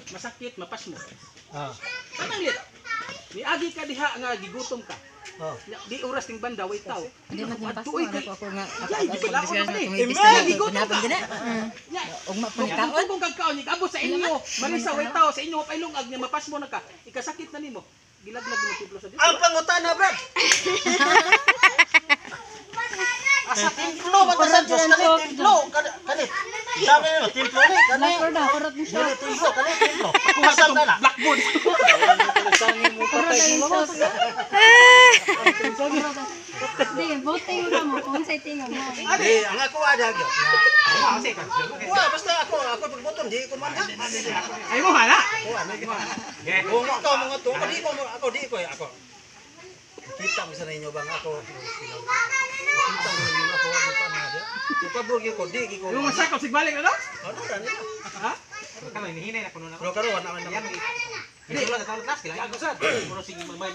masakit, mapas mo. Ah. Kanang lit. Niagi ka diha nga gigutom ka. Oh. Di oras ning banda way tao. Hindi man yung pasto Tuoy ako kay. ako nga Yay, di pala ako na ni. tumibis Gigutom na ka. gina. Nya. Ugma pa ni Kung kaon. kung kagkaon ni abo sa inyo, malisa way tao sa inyo pailungag nga mapas mo na ka. Ikasakit na nimo. Gilaglag mo tiplo sa dito. Ang pangutana, Brad. Asa templo ba ta sa Diyos? Kani templo. Kani. Sabi mo, templo ni. Kani. Kurot mo siya. Dili templo, kani templo. Kuhasan ka na. Blackboard. Di, voting ka mo kung sa tingog mo. Di, ang ako ada gyud. Kasi ka. Wa, basta ako pagboton di ko man ha. Ay mo hala. Wa, ano gyud. Kung ikaw mga to, di ko ako. Kita mo sa inyo bang ako. Kita mo ninyo ako ang panada. Yung pabrogi ko di ko. Yung masakop sigbalik na no? Ano ra nila? Ha? Kalo hinihinay na kuno na. Pero karon na man. Hindi lang taon class kila. Ako sad. Puro sige may